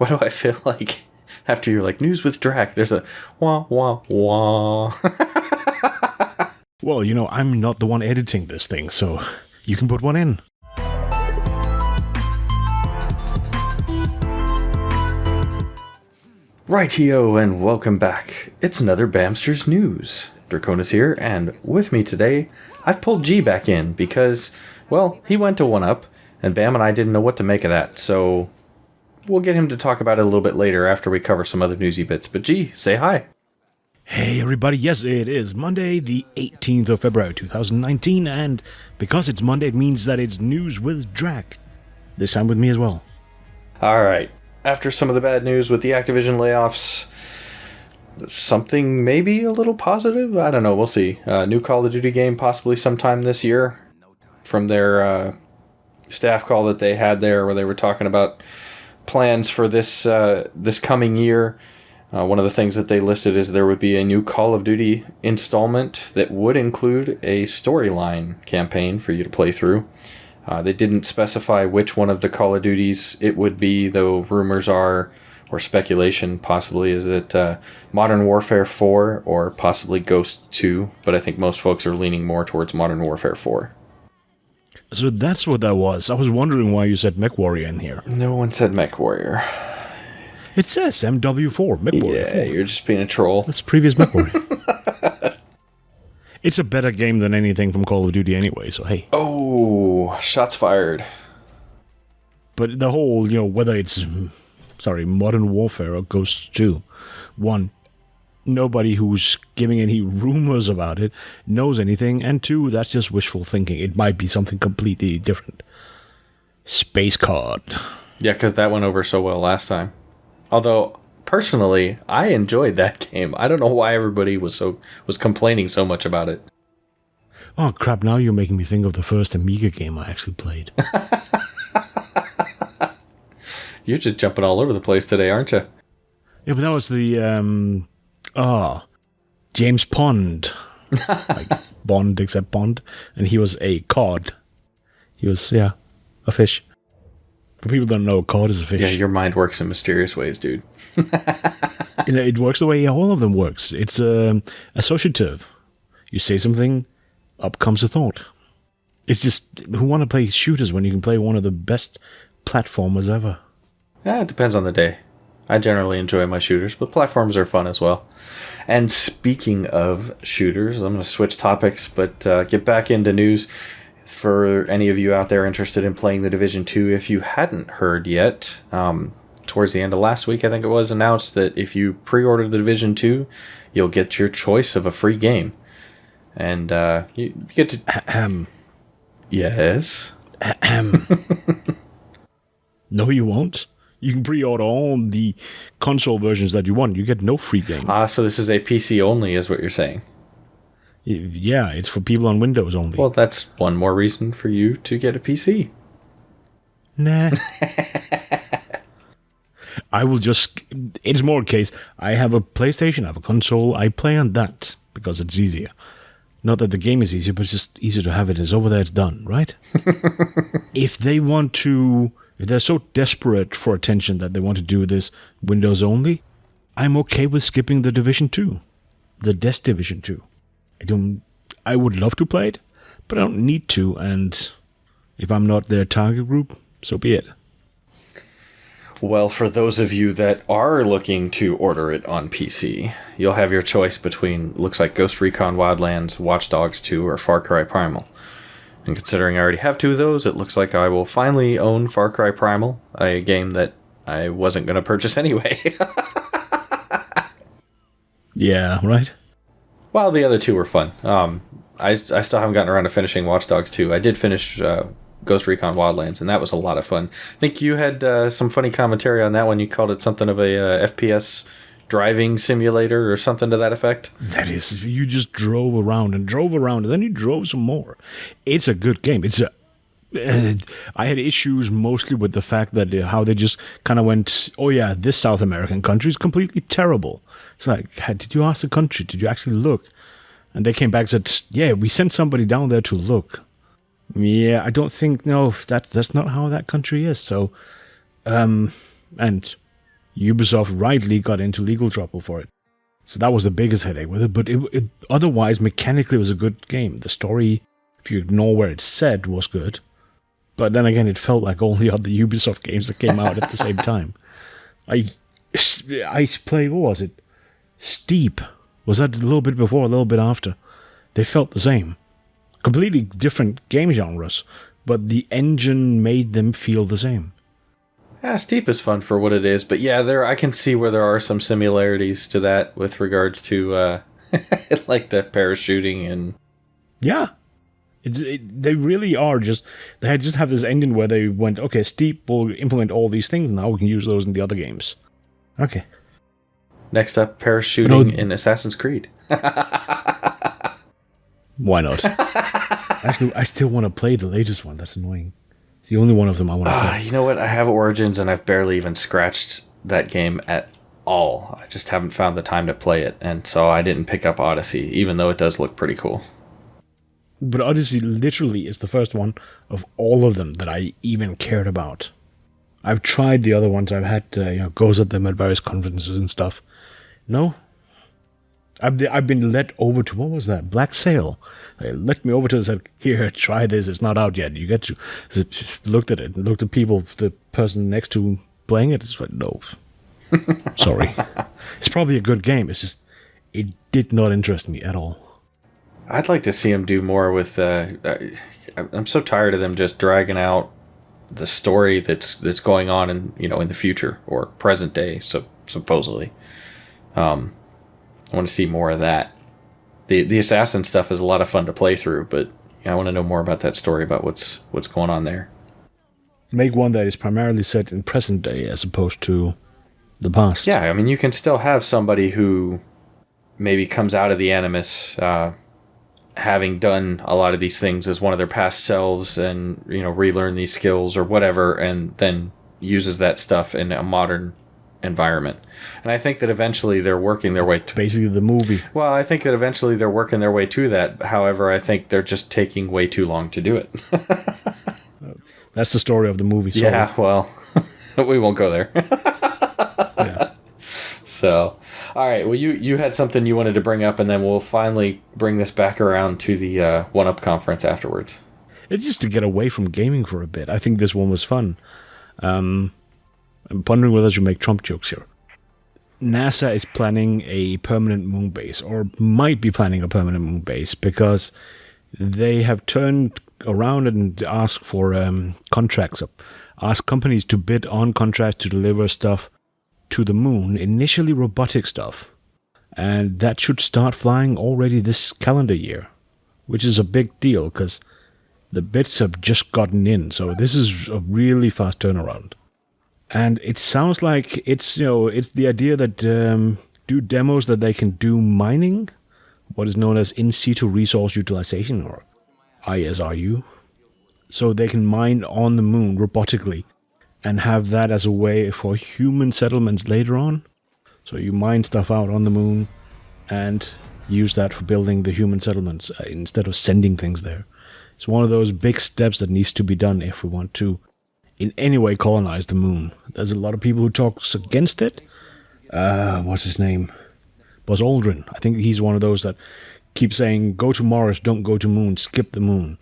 Why do I feel like after you're like, news with Drac, there's a wah, wah, wah. Well, I'm not the one editing this thing, so you can put one in. Rightio, and welcome back. It's another Bamsters News. Draconis here, and with me today, I've pulled G back in because, well, he went to 1UP, and Bam and I didn't know what to make of that, so we'll get him to talk about it a little bit later after we cover some other newsy bits. But G, say hi. Hey everybody, yes it is Monday the 18th of February 2019, and because it's Monday it means that it's News with Drac. This time with me as well. Alright, after some of the bad news with the Activision layoffs, something maybe a little positive? I don't know, we'll see. New Call of Duty game possibly sometime this year from their staff call that they had there where they were talking about plans for this coming year. One of the things that they listed is there would be a new Call of Duty installment that would include a storyline campaign for you to play through. They didn't specify which one of the Call of Duties it would be, though rumors are, or speculation possibly, is that Modern Warfare 4 or possibly Ghost 2, but I think most folks are leaning more towards Modern Warfare 4. So that's what that was. I was wondering why you said MechWarrior in here. No one said MechWarrior. It says MW4, MechWarrior. Yeah, 4. You're just being a troll. That's the previous MechWarrior. It's a better game than anything from Call of Duty anyway, so hey. Oh, shots fired. But the whole, whether it's, Modern Warfare or Ghost 2, one, nobody who's giving any rumors about it knows anything, and two, that's just wishful thinking. It might be something completely different. Space Card. Yeah, because that went over so well last time. Although, personally, I enjoyed that game. I don't know why everybody was complaining so much about it. Oh, crap, now you're making me think of the first Amiga game I actually played. You're just jumping all over the place today, aren't you? Yeah, but that was the, James Pond. Like Bond, except Pond. And he was a cod. He was, a fish. But people don't know cod is a fish. Yeah, your mind works in mysterious ways, dude. It works the way all of them works. It's associative. You say something, up comes a thought. It's just, who want to play shooters when you can play one of the best platformers ever? Yeah, it depends on the day. I generally enjoy my shooters, but platforms are fun as well. And speaking of shooters, I'm going to switch topics, but get back into news. For any of you out there interested in playing The Division 2, if you hadn't heard yet, towards the end of last week, I think it was announced that if you pre-order The Division 2, you'll get your choice of a free game. And you get to... Yes? No, you won't. You can pre-order all the console versions that you want. You get no free game. So this is a PC only, is what you're saying? Yeah, it's for people on Windows only. Well, that's one more reason for you to get a PC. Nah. I will just... It's more a case, I have a PlayStation, I have a console, I play on that, because it's easier. Not that the game is easier, but it's just easier to have it. It's over there, it's done, right? If they're so desperate for attention that they want to do this Windows only, I'm okay with skipping the Division 2. The Death Division 2. I would love to play it, but I don't need to, and if I'm not their target group, so be it. Well, for those of you that are looking to order it on PC, you'll have your choice between, looks like Ghost Recon Wildlands, Watch Dogs 2, or Far Cry Primal. And considering I already have two of those, it looks like I will finally own Far Cry Primal, a game that I wasn't going to purchase anyway. Yeah, right? Well, the other two were fun. I still haven't gotten around to finishing Watch Dogs 2. I did finish Ghost Recon Wildlands, and that was a lot of fun. I think you had some funny commentary on that one. You called it something of a FPS driving simulator or something to that effect. That is, you just drove around, and then you drove some more. It's a good game. I had issues mostly with the fact that how they just kind of went, oh yeah, this South American country is completely terrible. It's like, did you ask the country? Did you actually look? And they came back and said, yeah, we sent somebody down there to look. Yeah, I don't think, no, that's not how that country is. So, and Ubisoft rightly got into legal trouble for it. So that was the biggest headache with it. But it otherwise, mechanically, it was a good game. The story, if you ignore where it's set, was good. But then again, it felt like all the other Ubisoft games that came out at the same time. I played, what was it? Steep. Was that a little bit before, a little bit after? They felt the same. Completely different game genres, but the engine made them feel the same. Yeah, Steep is fun for what it is, but yeah, I can see where there are some similarities to that with regards to like the parachuting and... Yeah. They really are they just have this engine where they went, okay, Steep will implement all these things, now we can use those in the other games. Okay. Next up, parachuting in Assassin's Creed. Why not? Actually, I still want to play the latest one. That's annoying. It's the only one of them I want to play. You know what? I have Origins, and I've barely even scratched that game at all. I just haven't found the time to play it, and so I didn't pick up Odyssey, even though it does look pretty cool. But Odyssey literally is the first one of all of them that I even cared about. I've tried the other ones. I've had goes at them at various conferences and stuff. No. I've been led over to, what was that? Black Sail. They let me over to it and said, here, try this. It's not out yet. You get to... Looked at it. Looked at people, the person next to playing it. It's like, no. Sorry. It's probably a good game. It's just, it did not interest me at all. I'd like to see them do more with... I'm so tired of them just dragging out the story that's going on in the future or present day, so supposedly. I want to see more of that. The assassin stuff is a lot of fun to play through, but I want to know more about that story, about what's going on there. Make one that is primarily set in present day as opposed to the past. Yeah, I mean, you can still have somebody who maybe comes out of the Animus having done a lot of these things as one of their past selves and, relearn these skills or whatever, and then uses that stuff in a modern environment. And I think that eventually they're working their way to... Basically the movie. Well, I think that eventually they're working their way to that. However, I think they're just taking way too long to do it. That's the story of the movie. So. Yeah, well, we won't go there. Yeah. So, all right. Well, you had something you wanted to bring up, and then we'll finally bring this back around to the 1UP conference afterwards. It's just to get away from gaming for a bit. I think this one was fun. I'm pondering whether I should make Trump jokes here. NASA is planning a permanent moon base, or might be planning a permanent moon base, because they have turned around and asked for contracts, asked companies to bid on contracts to deliver stuff to the moon, initially robotic stuff. And that should start flying already this calendar year, which is a big deal, because the bids have just gotten in, so this is a really fast turnaround. And it sounds like it's the idea that do demos that they can do mining, what is known as in situ resource utilization, or ISRU. So they can mine on the moon robotically and have that as a way for human settlements later on. So you mine stuff out on the moon and use that for building the human settlements instead of sending things there. It's one of those big steps that needs to be done if we want to in any way colonize the moon. There's a lot of people who talk against it. What's his name? Buzz Aldrin. I think he's one of those that keep saying, go to Mars, don't go to moon, skip the moon.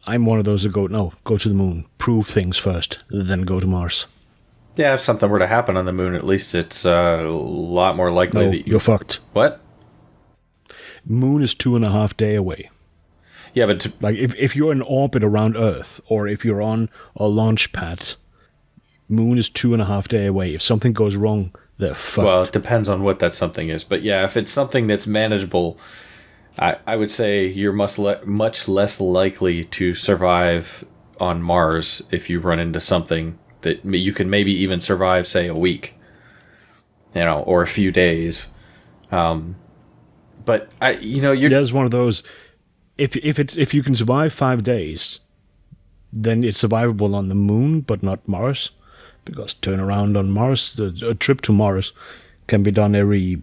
I'm one of those that go to the moon, prove things first, then go to Mars. Yeah, if something were to happen on the moon, at least it's a lot more likely that you're fucked. What? Moon is 2.5 days away. Yeah, but... like, if you're in orbit around Earth, or if you're on a launch pad, moon is 2.5 days away. If something goes wrong, they're fucked. Well, it depends on what that something is. But yeah, if it's something that's manageable, I would say you're much less likely to survive on Mars if you run into something that you can maybe even survive, say, a week, or a few days. But you're... There's one of those... If you can survive 5 days, then it's survivable on the moon, but not Mars, because turnaround on Mars, a trip to Mars, can be done every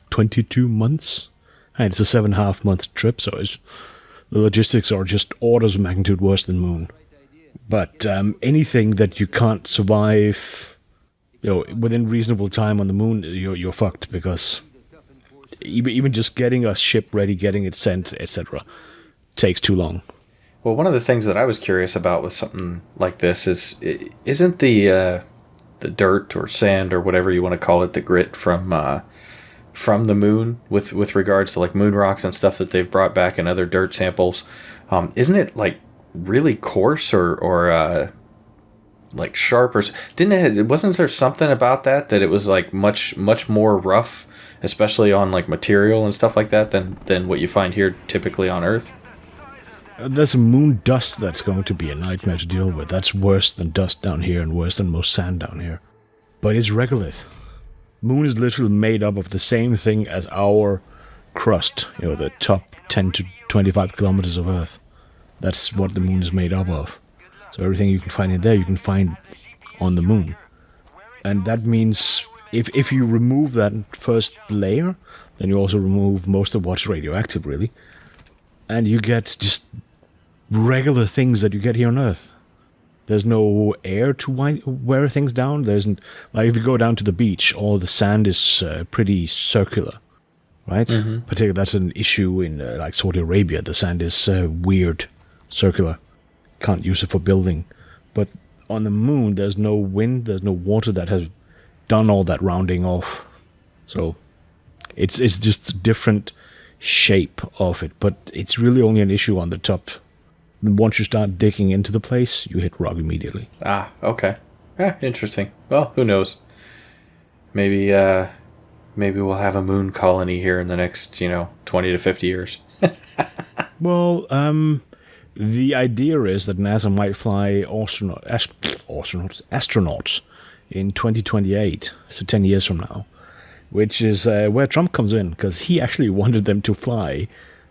22 months, and it's a 7.5 month trip. So the logistics are just orders of magnitude worse than moon. But anything that you can't survive within reasonable time on the moon, you're fucked, because even just getting a ship ready, getting it sent, etc., takes too long. Well, one of the things that I was curious about with something like this isn't the dirt or sand or whatever you want to call it, the grit from the moon with regards to like moon rocks and stuff that they've brought back and other dirt samples, isn't it like really coarse or like sharp, or wasn't there something about that it was like much more rough, especially on like material and stuff like that than what you find here typically on Earth? There's a moon dust that's going to be a nightmare to deal with. That's worse than dust down here and worse than most sand down here. But it's regolith. Moon is literally made up of the same thing as our crust, the top 10 to 25 kilometers of Earth. That's what the moon is made up of. So everything you can find in there, you can find on the moon. And that means if you remove that first layer, then you also remove most of what's radioactive, really. And you get just regular things that you get here on Earth. There's no air to wear things down. There isn't, like if you go down to the beach, all the sand is pretty circular, right? Mm-hmm. Particularly that's an issue in like Saudi Arabia. The sand is weird, circular. Can't use it for building. But on the moon, there's no wind, there's no water that has done all that rounding off. So it's just a different shape of it, but it's really only an issue on the top. Once you start digging into the place, you hit rock immediately. Ah, okay. Interesting. Well, who knows? Maybe we'll have a moon colony here in the next, 20 to 50 years. Well, the idea is that NASA might fly astronauts in 2028, so 10 years from now, which is where Trump comes in, because he actually wanted them to fly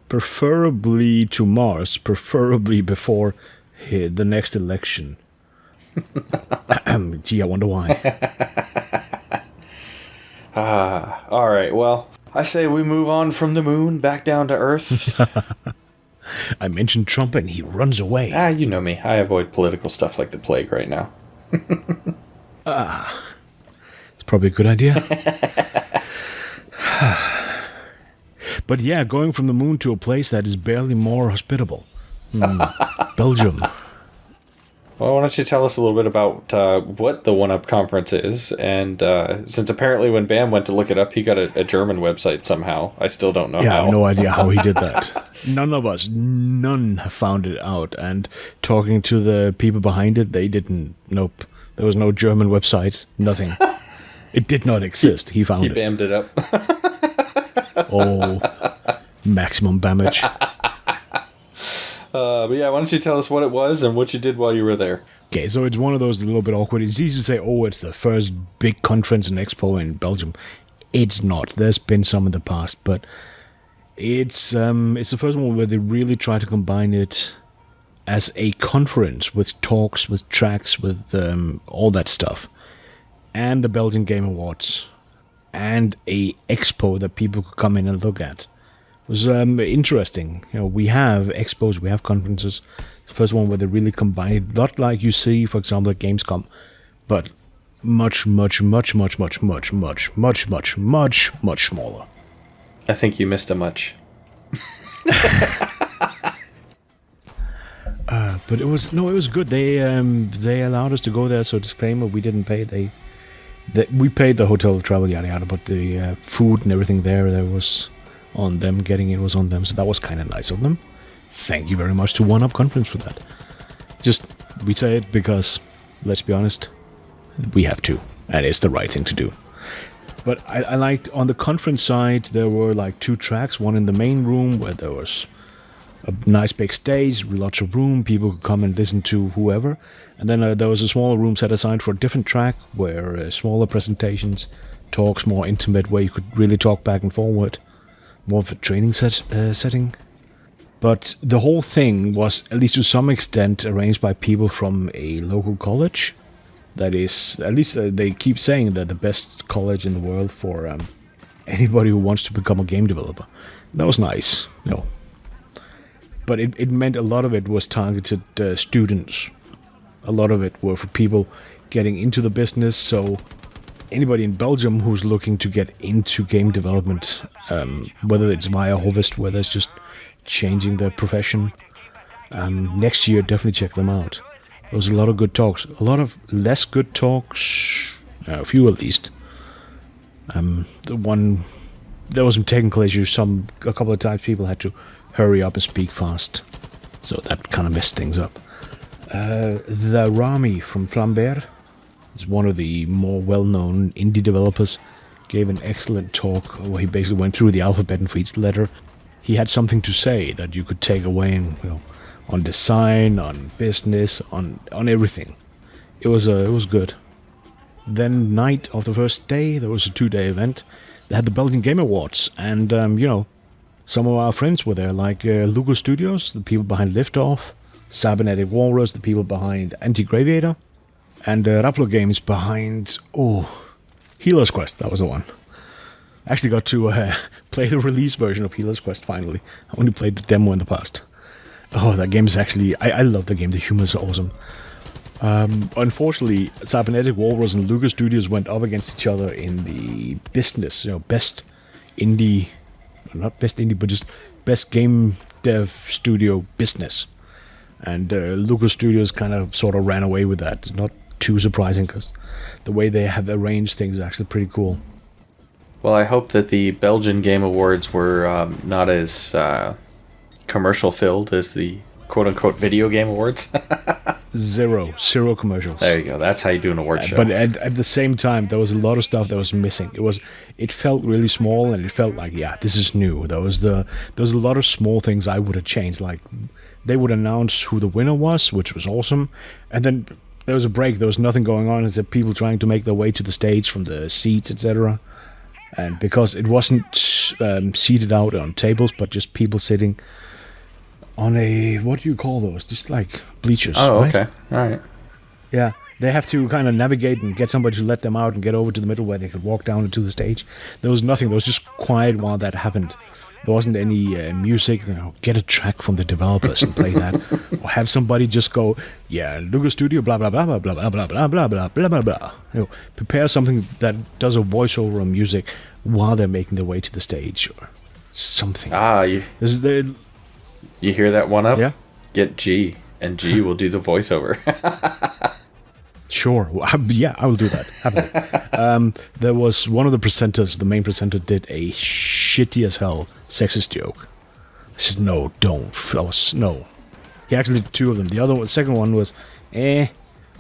preferably to Mars, preferably before the next election. Gee, I wonder why. All right, well, I say we move on from the moon back down to Earth. I mentioned Trump and he runs away. You know me. I avoid political stuff like the plague right now. It's probably a good idea. But yeah, going from the moon to a place that is barely more hospitable. Belgium. Well, why don't you tell us a little bit about what the OneUp conference is? And since apparently when Bam went to look it up, he got a German website somehow. I still don't know how. Yeah, I have no idea how he did that. None have found it out. And talking to the people behind it, they didn't. Nope. There was no German website. Nothing. It did not exist. He found it. He bammed it up. Oh, maximum damage. But yeah, why don't you tell us what it was and what you did while you were there? Okay, so it's one of those a little bit awkward. It's easy to say, it's the first big conference and expo in Belgium. It's not. There's been some in the past, but it's the first one where they really try to combine it as a conference with talks, with tracks, with all that stuff, and the Belgian Game Awards, and a expo that people could come in and look at. It was interesting. We have expos, we have conferences. The first one where they really combine it, not like you see, for example, at Gamescom, but much, much, much, much, much, much, much, much, much, much, much smaller. I think you missed a much. But it was good. They allowed us to go there. So disclaimer: we didn't pay. We paid the hotel, travel, yada yada. But the food and everything there was on them. Getting it was on them. So that was kind of nice of them. Thank you very much to OneUp Conference for that. Just we say it because, let's be honest, we have to, and it's the right thing to do. But I liked on the conference side there were like two tracks. One in the main room where there was a nice big stage, lots of room, people could come and listen to whoever. And then there was a smaller room set aside for a different track where smaller presentations, talks, more intimate, where you could really talk back and forward, more of a training setting. But the whole thing was, at least to some extent, arranged by people from a local college. That is, at least they keep saying that the best college in the world for anybody who wants to become a game developer. That was nice, But it meant a lot of it was targeted students. A lot of it were for people getting into the business, so anybody in Belgium who's looking to get into game development, whether it's via Harvest, whether it's just changing their profession, next year definitely check them out. There was a lot of good talks, a lot of less good talks, a few at least. There was some technical issues. A couple of times people had to hurry up and speak fast, so that kind of messed things up. The Rami from Flambert is one of the more well-known indie developers. Gave an excellent talk where he basically went through the alphabet and for each letter he had something to say that you could take away, and on design, on business, on everything. It was good. Then night of the first day, there was a 2-day event. They had the Belgian Game Awards, and some of our friends were there, like Lugo Studios, the people behind Liftoff, Cybernetic Walrus, the people behind Anti-Graviator, and Raplo Games behind Healer's Quest. That was the one. I actually got to play the release version of Healer's Quest finally. I only played the demo in the past. Oh, that game is actually... I love the game. The humor is awesome. Unfortunately, Cybernetic Walrus and Lugo Studios went up against each other in the business, best indie... Not best indie, but just best game dev studio business. And Lugo Studios kind of sort of ran away with that. Not too surprising, because the way they have arranged things is actually pretty cool. Well, I hope that the Belgian Game Awards were not as commercial-filled as the quote-unquote video game awards. Zero commercials. There you go. That's how you do an award show. But at the same time, there was a lot of stuff that was missing. It felt really small, and it felt like, this is new. There was a lot of small things I would have changed. Like, they would announce who the winner was, which was awesome, and then there was a break. There was nothing going on. It's people trying to make their way to the stage from the seats, etc. And because it wasn't seated out on tables, but just people sitting on what do you call those? Just like bleachers. Oh, right? okay. All right. Yeah, they have to kind of navigate and get somebody to let them out and get over to the middle where they could walk down into the stage. There was nothing. There was just quiet while that happened. There wasn't any music. Get a track from the developers and play that, or have somebody just go, Lugo Studio, blah blah blah blah blah blah blah blah blah blah blah blah blah. Prepare something that does a voiceover on music while they're making their way to the stage or something. You hear that one up? Yeah. Get G, and G will do the voiceover. Sure. I will do that. Happily. There was one of the presenters, the main presenter, did a shitty as hell sexist joke. I said, no, don't. No. He actually did two of them. The second one was, I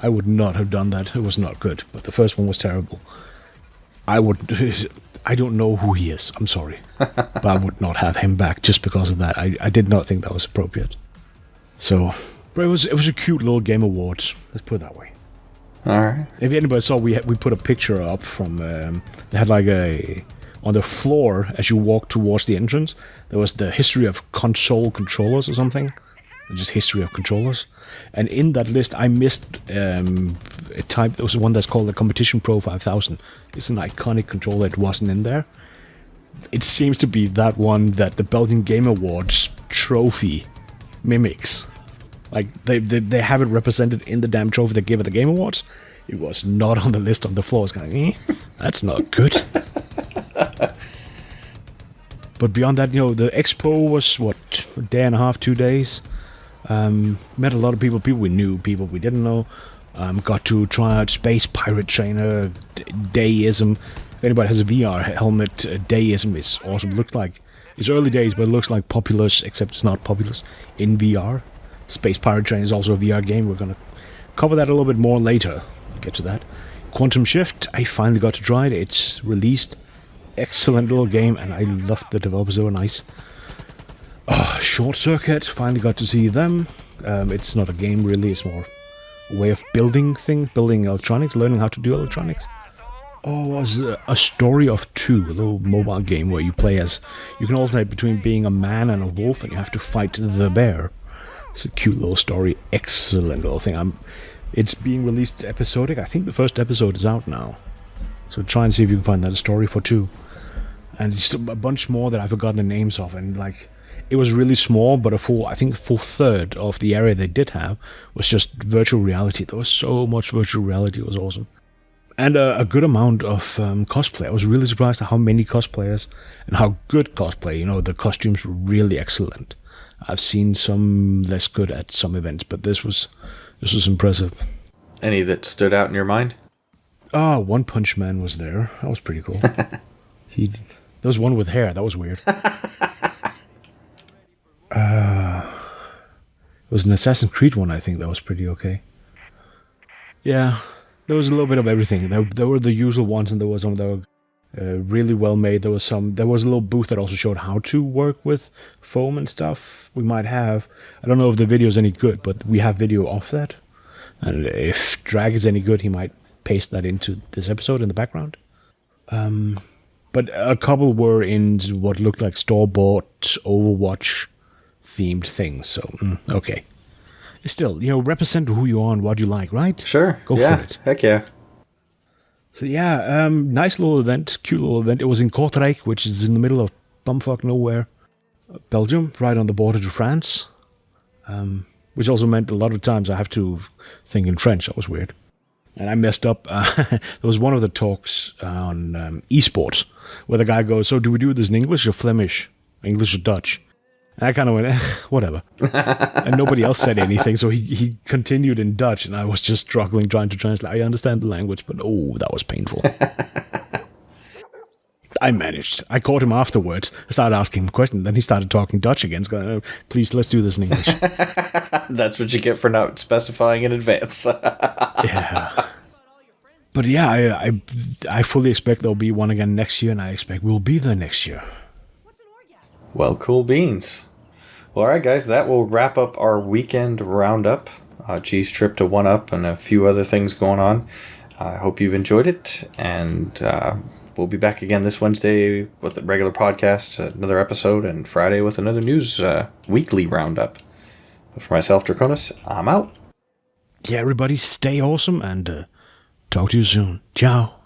would not have done that. It was not good. But the first one was terrible. I don't know who he is. I'm sorry. But I would not have him back just because of that. I did not think that was appropriate. So, but it was a cute little Game Awards. Let's put it that way. All right. If anybody saw, we put a picture up from. They had like on the floor as you walk towards the entrance. There was the history of console controllers or something, just history of controllers. And in that list, I missed a type. There was one that's called the Competition Pro 5000. It's an iconic controller. It wasn't in there. It seems to be that one that the Belgian Game Awards trophy mimics. Like, they have it represented in the damn trophy they give at the Game Awards. It was not on the list on the floor. It's kind of, that's not good. But beyond that, the expo was, a day and a half, 2 days. Met a lot of people we knew, people we didn't know. Got to try out Space Pirate Trainer, Deism. If anybody has a VR helmet, Deism is awesome. Looks like, it's early days, but it looks like Populous, except it's not Populous, in VR. Space Pirate Train is also a VR game. We're going to cover that a little bit more later. We'll get to that. Quantum Shift, I finally got to try it. It's released. Excellent little game, and I loved the developers. They were nice. Short Circuit, finally got to see them. It's not a game, really. It's more a way of building electronics, learning how to do electronics. It was a Story of Two, a little mobile game where you play as... You can alternate between being a man and a wolf, and you have to fight the bear. It's a cute little story, excellent little thing. It's being released episodic. I think the first episode is out now. So try and see if you can find that Story for Two. And just a bunch more that I've forgotten the names of. And it was really small, but a full third of the area they did have was just virtual reality. There was so much virtual reality. It was awesome. And a good amount of cosplay. I was really surprised at how many cosplayers and how good cosplay. You know, the costumes were really excellent. I've seen some less good at some events, but this was impressive. Any that stood out in your mind? Oh, One Punch Man was there. That was pretty cool. There was one with hair. That was weird. It was an Assassin's Creed one, I think. That was pretty okay. Yeah, there was a little bit of everything. There were the usual ones, and there was some that were really well made. There was a little booth that also showed how to work with foam and stuff. We might have. I don't know if the video is any good, but we have video of that. And if Drag is any good, he might paste that into this episode in the background. But a couple were in what looked like store-bought Overwatch themed things. So okay. Still, represent who you are and what you like, right? Sure. Go for it. Heck yeah. So yeah, nice little event, cute little event. It was in Kortrijk, which is in the middle of bumfuck nowhere, Belgium, right on the border to France. Which also meant a lot of times I have to think in French. That was weird. And I messed up. There was one of the talks on esports where the guy goes, so do we do this in English or Flemish? English or Dutch? And I kind of went, whatever. And nobody else said anything, so he continued in Dutch, and I was just struggling trying to translate. I understand the language, but that was painful. I managed. I caught him afterwards. I started asking him questions. Then he started talking Dutch again. Going, oh, please, let's do this in English. That's what you get for not specifying in advance. Yeah. But yeah, I fully expect there'll be one again next year, and I expect we'll be there next year. Well, cool beans. Well, all right, guys, that will wrap up our weekend roundup. G's trip to 1UP and a few other things going on. I hope you've enjoyed it, and we'll be back again this Wednesday with a regular podcast, another episode, and Friday with another news weekly roundup. But for myself, Draconis, I'm out. Yeah, everybody stay awesome, and talk to you soon. Ciao.